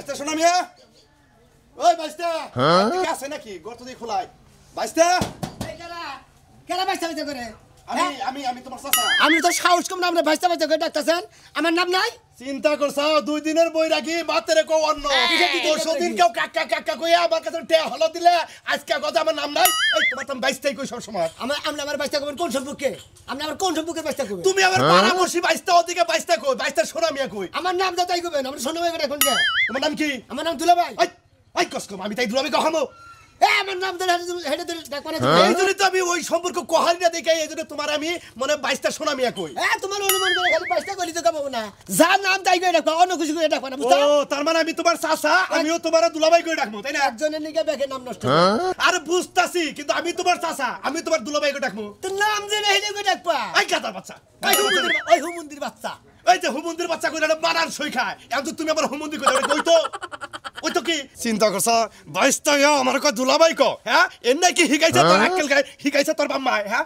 বাইস্তা শোনা মিয়া ওই বাইস্তা ঠিক আছে নাকি গর্ত দিয়ে খোলাই বাইস্তা এই কেরা বাইস্তা বাইস্তা করে আমি তোমার চাচা আমি তো সাহস কম নাম রে বাইস্তা বাইস্তা করে ডাকতেছেন আমার নাম নাই চিন্তা করছাও 2 দিনের বই রাখি বাতেরে কো অন্য পরশুদিন কেউ কাকা কাকা কইয়া আমার কাছে টে হলো দিলে আজকে কথা আমার নাম নাই এই তোমার তো বাইস্তাই কই সব সময় আমার বাইস্তা কবেন কোন সম্পর্কে আপনি আমার কোন সম্পর্কে বাইস্তা কবেন তুমি আমার পরামর্শী বাইস্তা ওদিকে বাইস্তা কই বাইস্তা শোনা মিয়া কই আমার নাম দাদাই কবেন আমরা শোনা ভাই এখন কে তোমার নাম কি আমার নাম দুলা ভাই ওই কসকম আমি তাই দুলাভাই কখামো আমার নাম ধরে হেডে ধরে ডাক মানে এই জন্য তো আমি ওই সম্পর্ক কোহারি না দেখাই এই জন্য তোমার আমি মনে বাইস্তা শোনা মিয়া কই তোমার অনুমান করে খালি বাইস্তা কইলি তো কামাবো না যার নাম তাই কই ডাকবা অন্য কিছু করে ডাকবা না বুঝছো ও তার মানে আমি তোমার চাচা আমিও তোমার দুলাভাই কই ডাকমু তাই না একজনের নিকে বেকে নাম নষ্ট আরে বুঝতাছি কিন্তু আমি তোমার চাচা আমি তোমার দুলাভাই কই ডাকমু তোর নাম জেনে হেডে কই ডাকবা এই গাদার বাচ্চা ওই হুমন্দির বাচ্চা এই যে হুমন্দির বাচ্চা কইরা মারার সই খায় এখন তুমি আবার হুমন্দি কইরা ওই তো কি চিন্তা করছ বাইস্তা আমার কয় দুলাভাই ক হ্যাঁ এনে কি হিগাইছে তোর আক্কেল গায় হিগাইছে তোর বাম্মা হ্যাঁ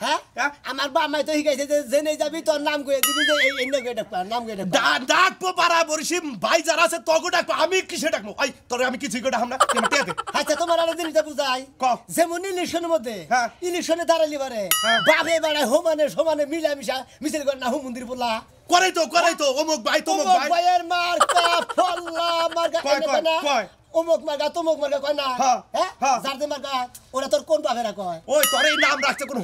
আমার বাম্মাই তো হিগাইছে যে জেনে যাবি তোর নাম কইয়া দিবি যে এই এনে কই ডাকবা নাম কই ডাকবা ডাকবো পারা বরিশি ভাই যারা আছে তগো ডাকবো আমি কিসে ডাকবো ওই তোরে আমি কিছুই কই ডাকম না তুমি টেতে আচ্ছা তোমার আর জিনিসটা বুঝাই যেমন ইলেকশনের মধ্যে ইলেকশনে দাঁড়ালি পারে বাবে বাড়ায় সমানে মিলামিশা মিছিল করে না হুমন্দির বলা করাই তো অমুক ভাই তমুক ভাই ভাইয়ের মার্কা ফল্লা মার্কা কয় অমুক মার্কা তমুক মার্কা কয় না হ্যাঁ জারদে মার্কা ওরা তোর কোন বাপেরা কয় ওই তোর এই নাম রাখছে কোন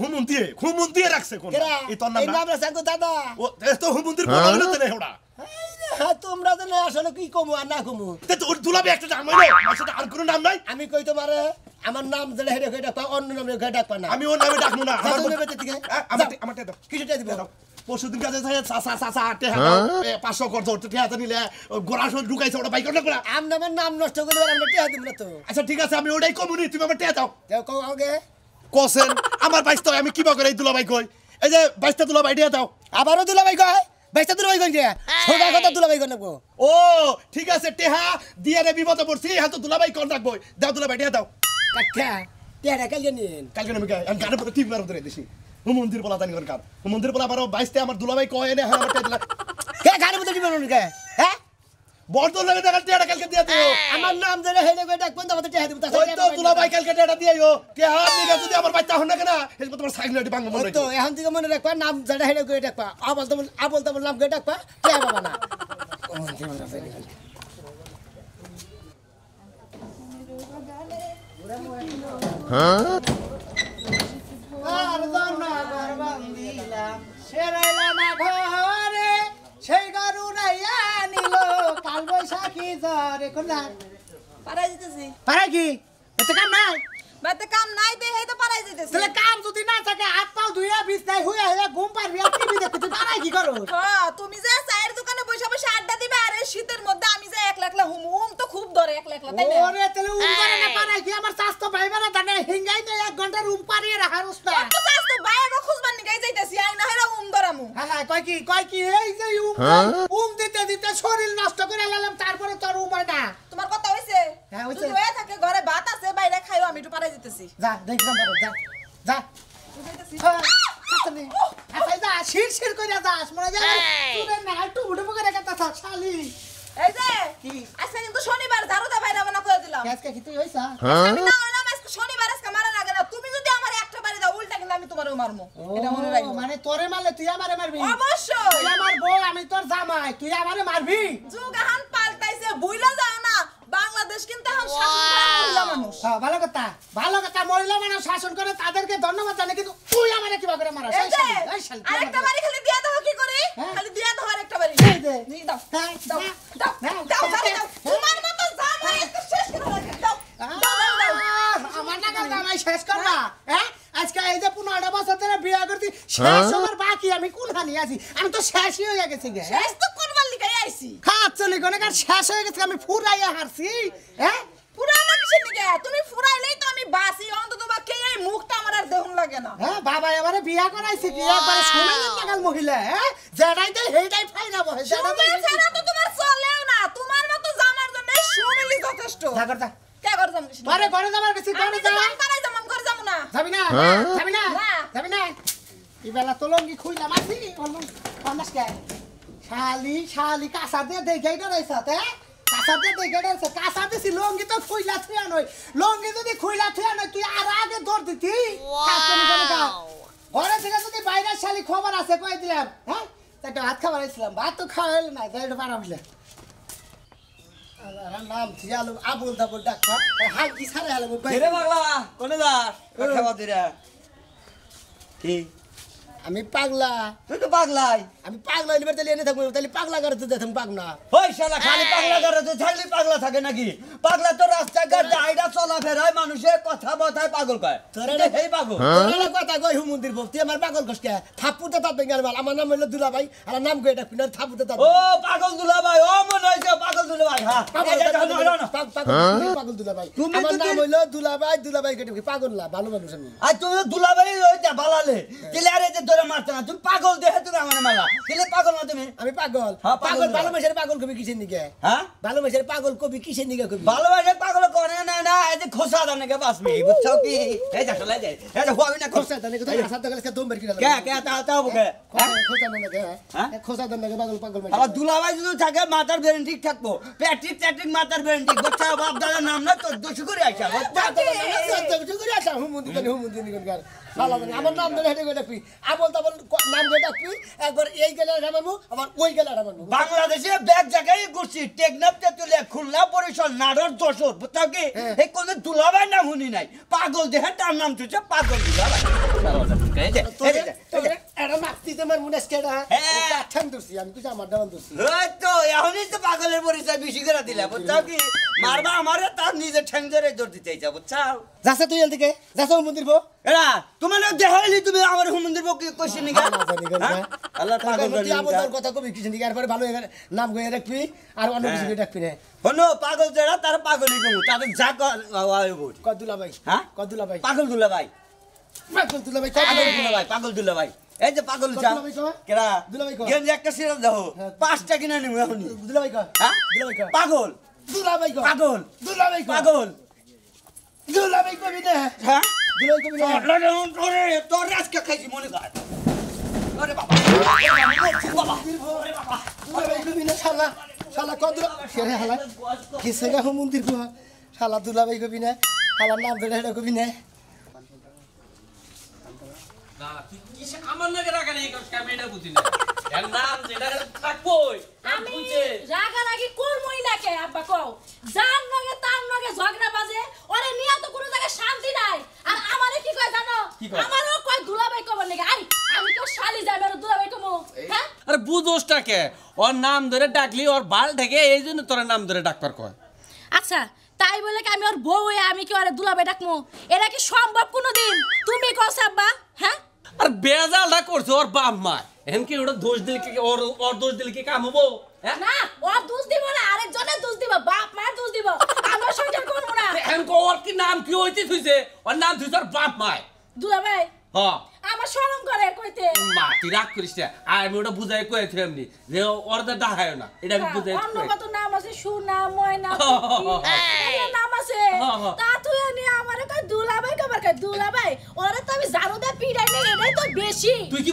হুমন্তি রাখছে কোন এই তোর নাম রাখছে গো দাদা ও তো হুমন্তির বলা হলো তো নেহড়া হ্যাঁ তোমরা তো না আসলে কি কমু আর না কমু তে তোর দুলাবে একটা নাম হইলো আসলে আর কোনো নাম নাই আমি কই তোমারে আমার নাম যেটা হেডে কই ডাকবা অন্য নামে কই ডাকবা না আমি ওর নামে ডাকমু না আমার দাও কিছুটা দিব পরশুদিন কাছে চাচা টেহা 500 কর ধরতে টেহাতে নিলে গোড়া সব ঢুকাইছে ওটা বাইক না আমার নাম নষ্ট করে আমরা টেহা দিব না তো আচ্ছা ঠিক আছে আমি ওটাই কমুনি তুমি আমার টেহা দাও কও আগে কোসেন আমার বাইস্তা আমি কিবা করে এই দুলাভাই কই এই যে বাইস্তা দুলাভাই টেহা দাও আবারও দুলাভাই কয় বাইস্তা দুলাভাই কই রে সোজা কথা দুলাভাই কই নেবো ও ঠিক আছে টেহা দিয়ে রে বিপদে পড়ছি হ্যাঁ তো দুলাভাই কোন রাখবো দাও দুলাভাই টেহা দাও কাকা টেহা কালকে নিন কালকে আমি গানের পরে টিপ মারতে রে দেশি হুমন্দির বলা জানি কোন কার হুমন্দির বলা আবার বাইস্তে আমার দুলাভাই কয় এনে হ্যাঁ আমার টেহা দিলা কে গানের মধ্যে দিবেন কে হ্যাঁ বর্তমান লাগে দেখা টেহা কালকে দিয়ে দিও আমার নাম ধরে হেডে কই ডাকবেন তো টেহা দিব ওই তো দুলাভাই কালকে টেহা দিও টেহা নিগে যদি আমার বাচ্চা হন না কেন এই তোমার সাইকেলটি ভাঙবো মনে তো এখন থেকে মনে রাখবা নাম যেটা হেডে কই ডাকবা আবল তো নাম কই ডাকবা টেহা বাবা না হ্যাঁ আর জনগর বান্দিলা সেরাইলা না ঘরে সেই গরু রাইয়া নিল কাল বৈশাখী জ্বরে কোন পারাই দিতেছি পারে কি এত কাম নাই বাতে কাম নাই দেই তো পারাই দিতেছি তাহলে কাম যদি না থাকে হাত পাও ধুইয়া বিছনায় হুইয়া হইয়া ঘুম পারবি আর টিভি দেখতে তুই পারাই কি করো হ্যাঁ তুমি যে চায়ের দোকানে বসে বসে আড্ডা দিবে আর এই শীতের মধ্যে আমি যে একলা একলা হুম তো খুব ধরে একলা একলা তাই না ওরে তাহলে করে না পারাই কি আমার স্বাস্থ্য ভাইবারা জানে হিঙ্গাই না 1 ঘন্টা রুম পারিয়ে রাখার উস্তা তো চাস তো বাইরে খুঁজবার নিগাই যাইতাছি আই না হেরা ধরামু হ্যাঁ কয় কি এই যে দিতে দিতে শরীর নষ্ট করে লালাম তারপরে তোর হয় না তোমার কথা হইছে হ্যাঁ হইছে তুই হয়ে থাকে ঘরে ভাত আছে বাইরে খাইও আমি একটু পারাই দিতেছি যা দেখলাম বারো যা যাইতাছি আচ্ছা যা শির কইরা যাস মনে যা তুই না একটু উঠে করে কথা শালি এই যে কি আজকে কিন্তু শনিবার ঝাড়ুদা বাইরে বানা করে দিলাম আজকে কি তুই হইছা আমি না হইলাম আজকে শনিবার আজকে মারা লাগে না তুমি যদি আমার একটা বাড়ি দাও উল্টা কিন্তু আমি তোমারও মারমু এটা মনে রাখো মানে তোরে মারলে তুই আমারে মারবি অবশ্যই তুই আমার বউ আমি তোর জামাই তুই আমারে মারবি যুগাহান পাল্টাইছে বুইলা যাও না বাংলাদেশ কিন্তু এখন শাসন করে মহিলা মানুষ হ্যাঁ ভালো কথা মহিলা মানুষ শাসন করে তাদেরকে ধন্যবাদ জানাই কিন্তু তুই আমারে কিবা করে মারাস এই যে আরেকটা বাড়ি খালি দিয়া দাও কি করি খালি দিয়া দাও আরেকটা বাড়ি এই দে নি দাও দাও তোমার মত জামাই একটু শেষ করে রাখো দাও আমার না জামাই শেষ করবা হ্যাঁ আজকে এই যে 15টা বছর ধরে বিয়ে করছি শেষ হবার বাকি আমি কোন হানি আছি আমি তো শেষই হয়ে গেছি গে শেষ তো করবার লিগাই আইছি খাত চলি কোনে কার শেষ হয়ে গেছে আমি ফুরাইয়া হারছি হ্যাঁ পুরানা কিসের লিগে তুমি ফুরাইলেই তো আমি বাসি অন্তত বা কে এই মুখটা আমার আর দেহুন লাগে না হ্যাঁ বাবা আমারে বিয়া করাইছে কি একবারে সোনালি টাকাল মহিলা হ্যাঁ যেটাই দে হেইটাই ফাইনা বহে সুমিল ছাড়া তো তোমার চলেও না তোমার মতো জামার জন্য সুমিলই যথেষ্ট জাগর যা কে করে যাম কিছু ঘরে যাবার গেছি ঘরে যা করে যাম আমি করে যাম না যাবি না ইবেলা তোলঙ্গি খুইলা মাছি বললাম কান্দাস কে শালি কাঁচা দিয়ে দেখাই ডরাইছ তে কাঁচাতে দেখে গেছে কাঁচাতে ছিল লঙ্গি তো খুইলা থুয়া নয় লঙ্গি যদি খুইলা থুয়া নয় তুই আর আগে দৌড় দিতি ঘরে থেকে যদি বাইরে শালি খবর আছে কই দিলাম হ্যাঁ একটা ভাত খাবার আসছিলাম ভাত তো খাওয়া হলো না তাই একটু বাড়া বুঝলে নাম থিয়ালো আবুল দাবুল ডাক্তার হাই কি সারে হলো রে পাগলা কোনে যা খাওয়া দিরা কি আমি পাগলা তুই তো পাগলাই আমি পাগলা এলিবার তাহলে এনে থাকবো তাহলে পাগলা করে তো দেখতাম পাগনা ওই শালা খালি পাগলা করে তো ছাগলি পাগলা থাকে নাকি পাগলা তো রাস্তাঘাট আইডা চলা ফেরায় মানুষের কথা বথায় পাগল কয় তোরা হেই পাগল তোরা কথা কই হুমন্দির বলতি আমার পাগল কষ্টে থাপুতে তাত বেঙ্গাল মাল আমার নাম হলো দুলা ভাই আর নাম কই এটা পিনার থাপুতে তাত ও পাগল দুলা ভাই ও মনে হইছে পাগল দুলা ভাই হ্যাঁ পাগল দুলা ভাই আমার নাম হলো দুলা ভাই কেটে পাগল না ভালো মানুষ আমি আর তুমি দুলা ভাই ওইটা বালালে দিলে আরে যে তোরা মারতে না তুমি পাগল দেখে তুমি আমার মালা দিলে পাগল না তুমি আমি পাগল হ্যাঁ, পাগল পাগল না। ভালো মানুষের পাগল কবি কিসের নিকে হ্যাঁ ভালোবাসার পাগল কবি কিসের নিকে কবি ভালোবাসে পাগল করে না না এই যে খোসা দানকে বাসবি বুঝছো কি এই দেখো লাই এই যে হবি না খোসা দানে কত আসার তো গেলে দম বের কিনা কে কে তা বুকে খোসা দানে কে হ্যাঁ? খোসা দানে পাগল পাগল আমার দুলাভাই যদি থাকে মাথার ব্রেন ঠিক থাকবো প্যাটিক ট্যাটিক মাথার ব্রেন ঠিক বুঝছো বাপ দাদার নাম না তো দোষ করে আইসা আমার নাম ধরে হেঁটে গেলে ডাকবি আবল তাবল নাম ধরে ডাকবি একবার এই গেলে রামানবো আবার ওই গেলে রামানবো বাংলাদেশে ব্যাগ জায়গায় ঘুরছি টেকনাফ তেতুলিয়া খুলনা পরিসর নাটোর যশোর বুঝছো কি এই কোন দুলাভাই নাম শুনি নাই পাগল দেখে তার নাম তুই পাগল দুলাভাই এটা মাপতিতে আমার মনে আজকে এটা হ্যাঁ। ঠান ধরছি আমি কিছু আমার ডাবান ধরছি ওই তো এখনই তো পাগলের পরিচয় বেশি করে দিলা বুঝছো কি মারবা আমারে তার নিজে ঠ্যাং ধরে জোর দিতে চাইছা বুঝছো যাচ্ছে তুই এদিকে যাচ্ছে মন্দির বো এরা তোমার দেখাইলি তুমি আমার হুমন্দির বকি কইছি নি আল্লাহ পাগল তুই আবল কথা কবি কিছু নিকে এরপরে ভালো নাম গয়ে রাখবি আর অন্য কিছু ডাকবি না হনো পাগল যারা তার পাগলই কমু তাদের যা কদুলা ভাই হ্যাঁ কদুলা ভাই পাগল দুলা ভাই পাগল দুলা ভাই পাগল দুলা ভাই পাগল দুলা ভাই এই যে পাগল যা দুলা ভাই কয়? কেরা দুলা ভাই কয়? গেঞ্জি একটা সিরাপ দাও পাঁচটা কিনা নিমু এখন দুলা ভাই কয় হ্যাঁ দুলা ভাই কয় পাগল দুলা ভাই কয় পাগল দুলা ভাই কয় পাগল দুলা ভাই কবি না হ্যাঁ দুলা ভাই কবি না তোর আজকে খাইছি মনে কর আরে বাবা বাবা দুলা ভাই কবি না শালা শালা কদুলা কেরে হালা কিসে গা মন্দির কো শালা দুলা ভাই কবি না শালা নাম ধরে হেডা কবি না আমার নাকি রাখা নেই আমি এটা বুঝি না এর নাম যেটা থাকবোই আমি রাগারাগি করবই না কে আব্বা কও জান নগে তার নগে ঝগড়া বাজে ওরে নিয়া তো কোনো জায়গায় শান্তি নাই আর আমারে কি কয় জানো আমারও কয় দুলাভাই কবার লাগে আই আমি তো শালি যাই আর দুলাভাই কমু হ্যাঁ আরে বুঝোসটা কে ওর নাম ধরে ডাকলি ওর বাল থেকে এই জন্য তোর নাম ধরে ডাকবার কয় আচ্ছা তাই বলে কি আমি ওর বউ হয়ে আমি কি ওরে দুলাভাই ডাকমু এটা কি সম্ভব কোনোদিন তুমি কস আব্বা হ্যাঁ আর বেজালটা করছে ওর বাপ মা এখন কি ওটা দোষ দিলে কি ওর দোষ দিলে কি কাম হবো হ্যাঁ না ওর দোষ দিব না আরেকজনের দোষ দিব বাপ মায়ের দোষ দিব আমার সংসার করবো না এখন ওর কি নাম কি হইতে থুইছে ওর নাম থুইছে ওর বাপ মা দুলাভাই হ্যাঁ আমার শরম করে কইতে মা তুই রাগ করিস না আমি ওটা বুঝাই কয়েছি এমনি যে ওর দা ডাহায় না এটা আমি বুঝাই অন্য কত নাম আছে সুনা ময়না এই নাম আছে তা তুই নিয়ে আমারে কই দুলাভাই কবার কই দুলাভাই ওরে তো আমি জারু দে পিড়াই নেই এটাই তো বেশি তুই কি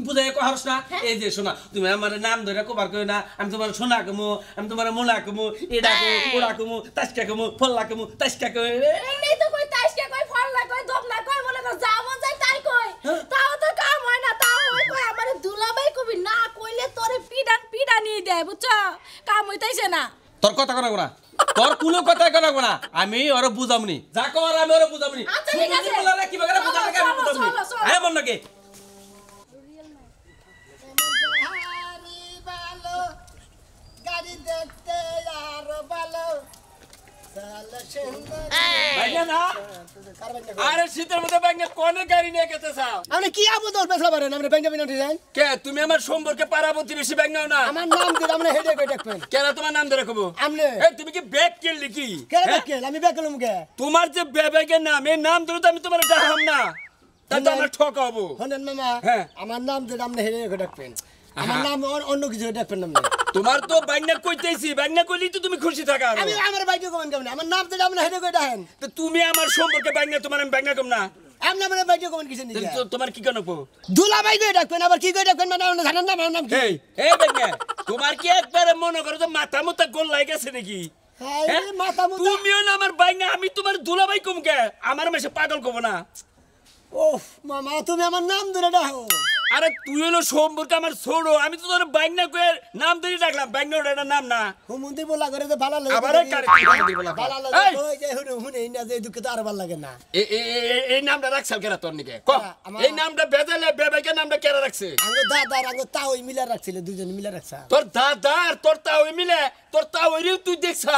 বুঝাই কহারস না এই যে শোনা তুমি আমার নাম ধরে কবার কই না আমি তোমার সোনা কমু আমি তোমার মোলা কমু এটা কমু ওড়া কমু তাসকা কমু ফল্লা কমু তাসকা কই এই নেই তো কই তাইসকে কই ফললা কই দোকনা কই মনে কর যা মন চাই তাই কই তাও তো কাম হয় না তাও ওই কই আমারে দুলাভাই কবি না কইলে তোরে পিডানি দেয় বুঝছো কাম হইতাইছে না তোর কথা কোনা কোনা তোর কোনো কথা কোনা কোনা আমি ওরে বুঝামনি যা কর আমি ওরে বুঝামনি আচ্ছা, ঠিক আছে। বলারে কি বাগরা বুঝালে আমি বুঝামনি চলো। হ্যাঁ মন নাকি গাড়ি দেখতে আর ভালো আরে শীতের মধ্যে ব্যাংকে কোনে গাড়ি নিয়ে গেছে চাও আপনি কি আবল দল বেসলা পারেন আপনি ব্যাংকে বিনা ডিজাইন কে তুমি আমার সম্পর্কে পাড়া প্রতিবেশী ব্যাংক নাও না আমার নাম দিলে আপনি হেডে কই ডাকবেন কেন তোমার নাম ধরে কবো আপনি এই তুমি কি ব্যাগ কিনলি কি কেন হ্যাঁ? ব্যাকেল আমি ব্যাকেলুম কে তোমার যে ব্যাগের নাম এই নাম ধরে তো আমি তোমার ডাহাম না তা তো আমরা ঠকাবো হনেন মামা হ্যাঁ। আমার নাম দিলে আপনি হেডে কই ডাকবেন আমার নাম অন্য কিছু ডাকবেন আপনি তোমার তো ব্যাংনা কইতেছি ব্যাংনা কইলি তো তুমি খুশি থাকা আরো। আমি আমার বাইকে কমেন কেমন আমার নাম দিলে আপনি হেডে কই ডাকেন তো তুমি আমার সম্পর্কে ব্যাংনা তোমার আমি ব্যাংনা কম না আপনি আমার বাইকে কমেন কিছু নিয়ে তো তোমার কি কেন কো দুলা ভাই কই ডাকবেন আবার কি কই ডাকবেন মানে আপনি জানেন না আমার নাম কি এই ব্যাংনা তোমার কি একবারে মনে করো যে মাথা মুথা গোল লাগে গেছে নাকি হ্যাঁ মাথা মুথা তুমিও না আমার ভাই না আমি তোমার দুলাভাই কমকে আমার মেশে পাগল কব না ওফ মামা তুমি আমার নাম ধরে ডাকো আরে তুই হলো সম্পর্কে আমার ছোড়ো আমি তো তোর বাইক না কয়ে নাম ধরে ডাকলাম বাইক না ওটা নাম না হুমুন্দি বলা করে যে ভালো লাগে আবার কারে হুমুন্দি বলা ভালো এই! লাগে ওই যে হুনে না যে দুঃখ তো আর ভালো লাগে না এই নামটা রাখছাল কেরা তোর নিকে ক আমার- এই নামটা বেজালে বেবাইকে নামটা কেরা রাখছে আঙ্গো দাদা আর আঙ্গো তাও মিলা রাখছিল দুজন মিলা রাখছা তোর দাদা আর তোর তাও মিলে তোর তাও তুই দেখছা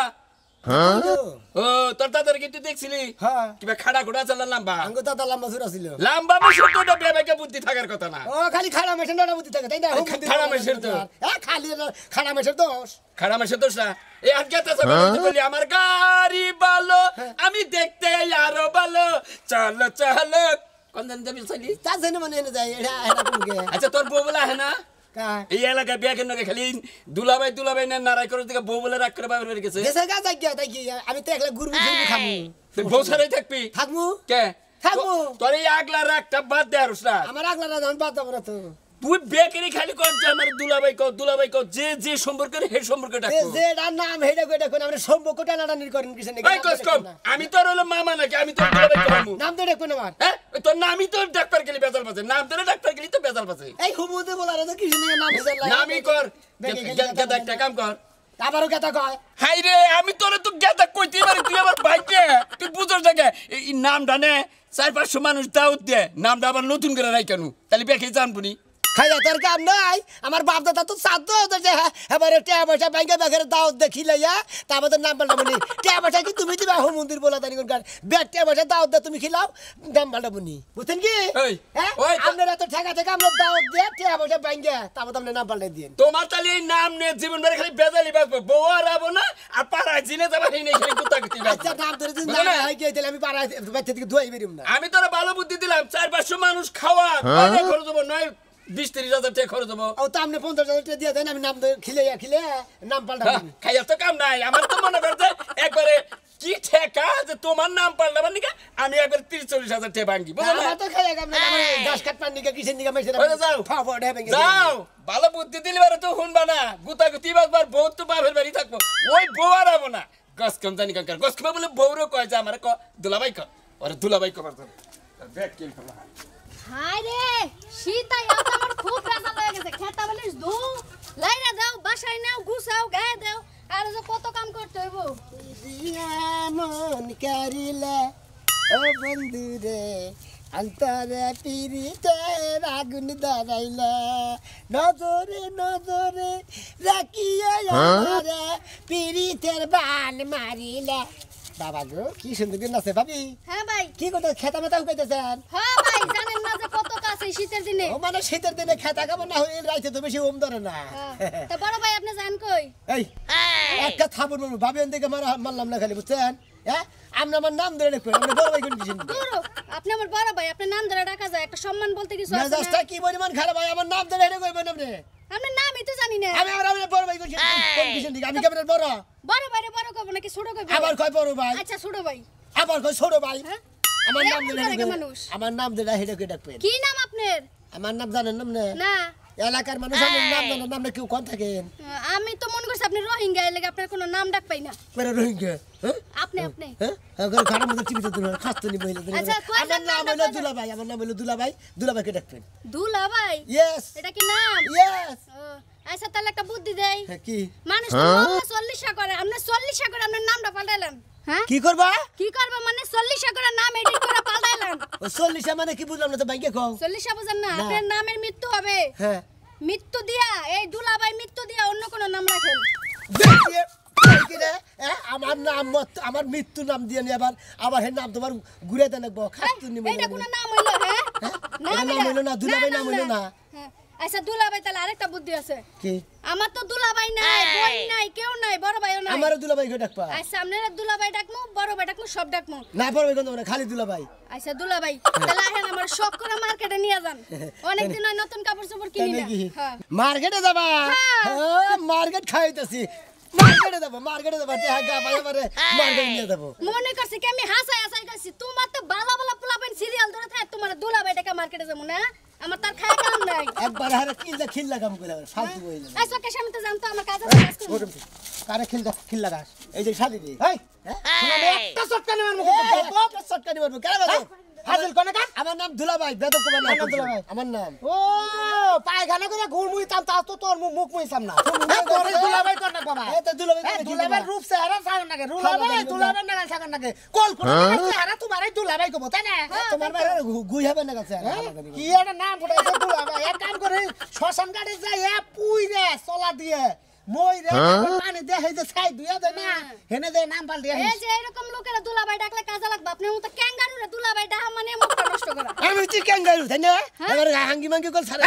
ও তোর দাদার কি তুই দেখছিলি হ্যাঁ কিবা খাড়া ঘোড়া চালা লাম্বা আঙ্গো দাদা লম্বা সুরা ছিল লাম্বা বসে তোটা বেবাইকে বুদ্ধি থাকার কথা না ও খালি খাড়া মেশিন ডা বুদ্ধি থাকে তাই না হুমুন্দি খাড়া মেশিন তো। খালি খাড়া মেশিন দোষ খাড়া মাসে দোষ না এই আজকে বলি আমার গাড়ি ভালো আমি দেখতে আরো ভালো চলো চলো কোন দিন যাবি চলি তা জেনে মানে এনে যায় এটা এটা কোনকে আচ্ছা তোর বউ বলা হ্যাঁ না কা এই এলাকায় বিয়া কেন খালি দুলাভাই না নারাই করে দিকে বউ বলে রাগ করে বাইরে রেখেছে দেশে গা যাই গিয়া তাই কি আমি তো একলা গুরু গুরু খামু তুই বউ ছাড়াই থাকবি থাকমু কে থাকবো। তোর এই আগলা রাগটা বাদ দে আর না আমার আগলা রাজন বাদ দাও না তো তুই বেকারি খালি কর যে আমার দুলাভাই কর যে যে সম্পর্কের হে সম্পর্কে ডাকবো যে নাম হেডা কইটা কোন আমরা সম্পর্কটা নাড়ানি করেন কিছু নাকি এই কস কম আমি তোর হলো মামা নাকি আমি তোর দুলাভাই করামু নাম তো কোন আমার হ্যাঁ তোর নামই তো ডাক্তার গেলি বেজাল বাজে নাম তোর ডাক্তার গেলি তো বেজাল বাজে এই হুমুতে বলার তো কিছু নাকি নাম হিসাব লাগে নামই কর বেগে গেলি গেদা একটা কাম কর আবারও কথা কয় হাই রে আমি তোরে তো গেদা কইতে পারি তুই আমার ভাইকে তুই বুঝছ না এই নামটা নে 4-500 মানুষ দাউদ দে নামটা আবার নতুন করে রাই কেন তাহলে বেকে জানবনি খাইয়া তোর কাম নাই আমার বাপ দাদা তো সাধ্য হতো যে এবারে টিয়া পয়সা ব্যাংকে ব্যাংকের দাওয়াত দেখিলাইয়া তা আমাদের নাম পাল্টা বলি টিয়া পয়সা কি তুমি দিবা হোম মন্দির বলা তানি কোনকার ব্যাগ টিয়া পয়সা দাওয়াত দে তুমি খিলাও নাম পাল্টা বনি বুঝছেন কি এই, হ্যাঁ ওই তো- আপনারা তো ঠেকা ঠেকা আমরা দাওয়াত দিয়ে টিয়া পয়সা ব্যাংকে তারপর আপনি নাম পাল্টাই দিন তোমার তাহলে এই নাম নে জীবন ভরে খালি বেজালি বাজবো বউ আর আবো না আর পাড়ায় জিনে যাবা এই নেই খালি কুত্তা কুত্তি আচ্ছা নাম ধরে দিন বুঝলে না না? হয় কি তাহলে আমি পাড়ায় বাচ্চা থেকে ধুয়াই বেরিম না আমি তোরা ভালো বুদ্ধি দিলাম 4-500 মানুষ খাওয়া অনেক খরচ হবো নয় 20-30 হাজার টাকা খরচ হবো ও তো আপনি 50,000 টাকা দিয়ে দেন আমি নাম খিলে নাম পাল্টা হ্যাঁ, খাইয়া তো কাম নাই আমার তো মনে করছে একবারে কি ঠেকা যে তোমার নাম পাল্টাবার নিকা আমি একবার 30-40 হাজার টাকা ভাঙ্গি বুঝলে না? আমার তো খাইয়া গাম না আমার গাছ কাট পান নিকা কিসের নিকা মেশে ওরে যাও। ফাফড় হবে যাও ভালো বুদ্ধি দিলে বারে তো শুনবা না গুতাগুতি বাজবার বহুত তো বাপের বাড়ি থাকবো ওই বউ আর আবো না গস কম জানি কার গস কম বলে বউরও কয় যে আমার দুলাভাই কর ওরে দুলাভাই কবার ধরে ব্যাগ কিল ফেলা হাই রে শীতাই আজ আমার খুব ব্যথা হয়ে গেছে খেতা বলিস ধু লাইরা দাও বাসায় নাও গুছাও গায়ে দাও আর যে কত কাম করতে হইব মন করিলে ও বন্ধু রে অন্তরে পিরিতে আগুন দাঁড়াইলে নজরে নজরে রাখিয়ে আমারে পিরিতের বান মারিলে বাবা গো কি সুন্দর দিন আছে ভাবি হ্যাঁ ভাই কি করতে খেতা মেতা উকাইতেছেন হ্যাঁ ভাই জানেন না যে কত কাছে শীতের দিনে ও মানে শীতের দিনে খেতা খাবো না হয়ে রাইতে তো বেশি ওম ধরে না হ্যাঁ। তা বড় ভাই আপনি জান কই এই একটা থাবুর মারবো ভাবি দিকে মারলাম না খালি বুঝছেন হ্যাঁ আপনি আমার নাম ধরে রাখবেন আপনি বড় ভাই কোন কিছু দূর আপনি আমার বড় ভাই আপনার নাম ধরে ডাকা যায় একটা সম্মান বলতে কিছু আছে মেজাজটা না কি পরিমাণ খারাপ ভাই আমার নাম ধরে রাখবেন আপনি আপনার নামই তো জানি না আমি আমার বড় ভাই কোন কিছু দিকে আমি কেমন বড় বড় ভাই রে বড় কব নাকি ছোট কব আবার কয় বড় ভাই আচ্ছা ছোট ভাই আবার কয় ছোট ভাই হ্যাঁ? আমার নাম এমন ধরে করে রাখবেন মানুষ। আমার নাম ধরে হেডে কে ডাকবেন কি নাম আপনার আমার নাম জানেন না না এলাকার মানুষ আমার নাম জানেন নাম কেউ কোন থাকেন আমি তো মনে করছি আপনি রোহিঙ্গা এর লাগি আপনার কোনো নাম ডাক পাই না মেরে রোহিঙ্গা হ্যাঁ আপনি আপনি হ্যাঁ আগে ঘাড়ের মধ্যে চিবিতে দিল খাস্তনি মহিলা আচ্ছা, কয় আমার নাম নামটা হলো কয়? দুলাভাই আমার নাম হলো দুলাভাই দুলাভাইকে ডাকবেন দুলা ভাই ইয়েস এটা কি নাম ইয়েস ও, আচ্ছা তাহলে একটা বুদ্ধি দেই কি মানুষ তো বলে 40 করে আপনি 40 করে আপনার নামটা পাল্টাইলেন হ্যাঁ কি করবা কি করবে মানে 40 করে নাম এডিট করে পাল্টাইলেন ও 40 মানে কি বুঝলাম না তো ব্যাংকে কও 40 বুঝেন না না। আপনার নামের মৃত্যু হবে হ্যাঁ মৃত্যু দিয়া এই দুলাভাই মৃত্যু দিয়া অন্য কোনো নাম রাখেন দেখিয়ে কি রে আমার নাম আমার মৃত্যু নাম দিয়ে নি আবার হে নাম তোমার ঘুরে দেন খাতুনি এইটা কোনো নাম হইলো হ্যাঁ এটা নাম হইলো না, দুলাভাই নাম হইলো না। হ্যাঁ, আচ্ছা দুলাভাই তাহলে আরেকটা বুদ্ধি আছে কি আমার তো দুলাভাই নাই বোন নাই কেউ নাই বড় ভাইও নাই আমারও দুলাভাইকে ডাকবা আচ্ছা আপনারা দুলাভাই ডাকমু বড় ভাই ডাকমু সব ডাকমু না পড়বে কোন না খালি দুলাভাই আচ্ছা দুলাভাই তাহলে আহেন আমার শখ করে মার্কেটে নিয়ে যান অনেক দিন হয় নতুন কাপড় চোপড় কিনি না হ্যাঁ মার্কেটে যাবা হ্যাঁ। হ্যাঁ মার্কেট খাইতেছি মার্কেটে যাবো টেহা গা পাই আমারে মার্কেট নিয়ে যাবো মনে করছি কি আমি হাসাই হাসাই করছি তোমার তো ভালো ভালো পোলাপেন সিরিয়াল ধরে থাকে তোমার দুলাভাই ডাকা মার্কেটে যাবো না আমার তার খায় কাম নাই একবার হারে খিল লাগাম কইলা ফালতু হইলো এই চকের সামনে তো জানতো আমার কাজ আছে কাজ করব কারে খিল লাগাস এই যে শালি রে এই শোনা নে একটা চটকানি মারমু একটা চটকানি মারমু কেন বাজে হাজিল কোন কাজ আমার নাম দুলাভাই বেদব কোন নাম দুলাভাই আমার নাম ও পায়খানা করে ঘুরমুই তাম তা তো তোর মুখ মুইছাম না তোর দুলাভাই কোন না বাবা এই তো দুলাভাই রূপ সে হারা সাগর নাকে দুলাভাই না সাগর নাকে কল কোন হারা তোমার এই দুলাভাই কব তাই না তোমার বাইরে গুই হবে না কাছে কি এটা নাম ফুটাইছে দুলাভাই এক কাম করে শ্মশান গাড়ি যাই পুই রে চলা দিয়ে মই রে পানি দে হেই যে ছাই দুয়া দে না হেনে দে নাম পাল্টে এই যে এরকম লোকেরা দুলাভাই ডাকলে কাজে লাগবে আপনার মতো ক্যাঙ্গারু রে দুলাভাই ডাহা মানে মুখ নষ্ট করা আমি তুই ক্যাঙ্গারু তাই না এবার হাঙ্গি মাঙ্গি কল ছাড়া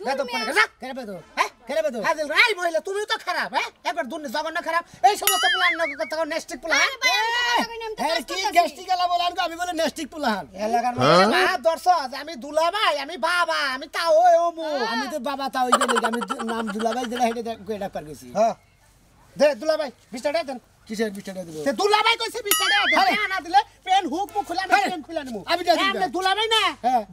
বেদব কোন কাজ কেন বেদব হ্যাঁ কেন বেদব হাজিল এই মহিলা তুমি তো খারাপ হ্যাঁ একবার দুর্নি জগন্ন খারাপ এই সমস্ত প্ল্যান কথা নেস্টিক প্ল্যান হ্যাঁ কি গ্যাস্ট্রিক এলা বলান আমি বলে নেস্টিক প্ল্যান এলাকার মা দর্শক আমি দুলাভাই আমি বাবা আমি তাও ও মু আমি তো বাবা তাও হইবে আমি নাম দুলাভাই যেটা হেডে কইডা পার গেছি হ্যাঁ দে দুলাভাই 20 টাকা দেন কিসের 20 টাকা দেব তে দুলাভাই কইছে 20 টাকা দে না দিলে পেন হুক মুখ খুলা না পেন খুলা নিমু আমি দুলাভাই না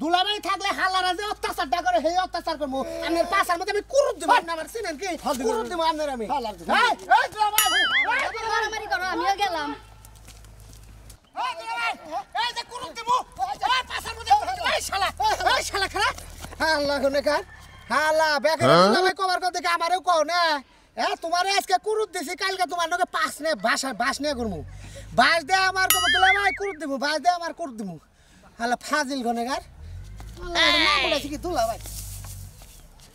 দুলাভাই থাকলে হালারা যে অত্যাচারটা করে সেই অত্যাচার করমু আমি পাছার মধ্যে আমি কুরুত দেব না আমার চিনেন কি কুরুত দেব আপনার আমি এই দুলাভাই মারামারি করো আমিও গেলাম এই দুলাভাই এই যে কুরুত দেব এই পাছার মধ্যে এই শালা খারাপ আল্লাহ কোনে কার হালা বেকার দুলাভাই কভার করতে কি আমারও কও না তোমারে আজকে কুরুত দিছি কালকে তোমার নকে বাস নিয়ে করমু বাস দে আমার কব দুলাভাই কুরুত দিমু বাস দে আমার কুরুত দিমু হালা ফাজিল গনেগার না বলেছি কি দুলাভাই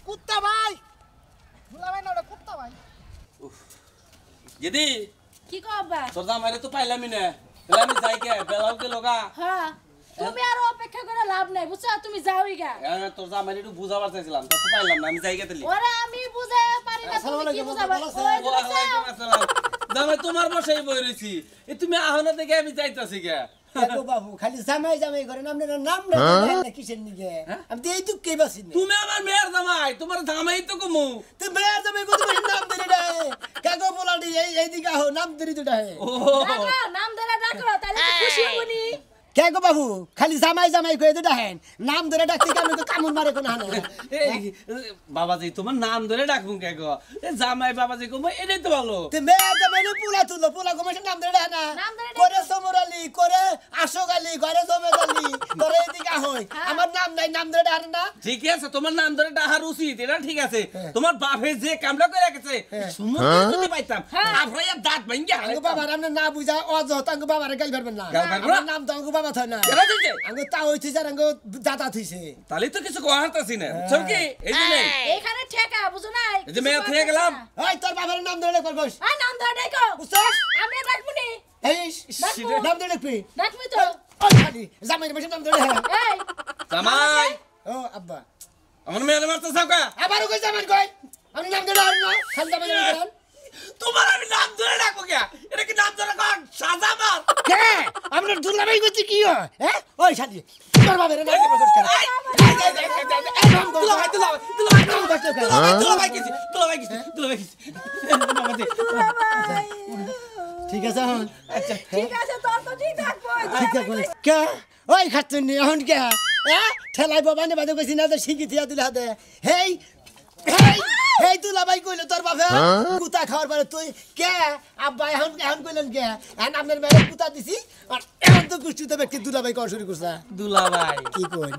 কুত্তা ভাই দুলাভাই না কুত্তা ভাই যদি কি কবা তোর জামাইরে তো পাইলামই না তাহলে আমি যাই কে বেলাও কে লগা হ্যাঁ তুমি আর অপেক্ষা করে লাভ নাই বুঝছো তুমি যাওই গা তোর জামাইরে একটু বুঝাবার চাইছিলাম তা তো পাইলাম না আমি যাই কে তাহলে ওরে আমি বুঝাই পারি না তুমি কি বুঝাবা ওয়ালাইকুম আসসালাম জামাই তোমার বসাই বই রইছি এ তুমি আহনা থেকে আমি যাইতাছি কে দেখো বাবু খালি জামাই করে নাম না কিসের নিগে আমি তো এই তো কে বাসি তুমি আমার মেয়ের জামাই তোমার জামাই তো কমু তুই মেয়ের জামাই কত বেশি নাম ধরে রে কাগো বলাডি এই দিকে হো নাম ধরে তো ডাহে ও নাম ধরে ডাকো তাহলে তো খুশি হবনি কে গো বাবু খালি জামাই কই তো ডাহেন নাম ধরে ডাকতে আমি তো কামুন মারে কোন হানা বাবাজি তোমার নাম ধরে ডাকবো কে গো এ জামাই বাবাজি কমু এটাই তো ভালো তুই মেয়ের জামাই পুলা কমিশন নাম ধরে ডাহে না করে সমরালি করে আশোকালি ঘরে জমেদালি তোরে এদিকে হই আমার নাম নাই নাম ধরে ডাহে না ঠিক আছে তোমার নাম ধরে ডাহার উচিত এটা ঠিক আছে তোমার বাপে যে কামলা করে রেখেছে সুন্দর যদি পাইতাম আপনার দাঁত ভাঙ্গা আঙ্গো বাবার আমরা না বুঝা অযথ আঙ্গো বাবারে গাল পারবেন না আমার নাম তো আঙ্গো বাবা থয় না কেন দিছে আঙ্গো তা হইছে আর আঙ্গো দাদা থইছে তাহলে তো কিছু কহাতাছি না বুঝছো কি এই যে নেই এখানে ঠেকা বুঝো নাই এই যে মেয়ে থেকে গেলাম ওই তোর বাবার নাম ধরে করবস আই নাম ধরে ডাকো বুঝছস আমি ডাকবনি এই নাম ধরে কই ডাকবি তো ওই খালি জামাইর বেশি নাম ধরে এই জামাই ও আব্বা আমার মেয়ে মারতে সাকা আবারও কই জামাই কই আমি নাম ধরে আর না খালি জামাই ধরে তোমার আমি নাম ধরে ডাকবো কে এটা কি নাম ধরে কোন সাজা মার কে আমরা দুলাভাই গতি কি হয় হ্যাঁ ওই শালি তোর বাবার নাম ধরে করছ কেন ঠিক আছে আচ্ছা ঠিক আছে তোর তো ঠিক থাকবো ঠিক আছে কে ওই খাতুন নি এখন কে ঠেলাই বাবানে বাদে কইছি না যে শিখি দিয়া দিলা দে হেই হেই দুলাভাই কইলো তোর বাবা কুতা খাওয়ার পরে তুই কে আব্বা এখন কইলেন কে এখন আপনার মেয়ে কুতা দিছি আর এখন তো কুষ্টিতে ব্যক্তি দুলাভাই কর শুরু করছে দুলাভাই কি কই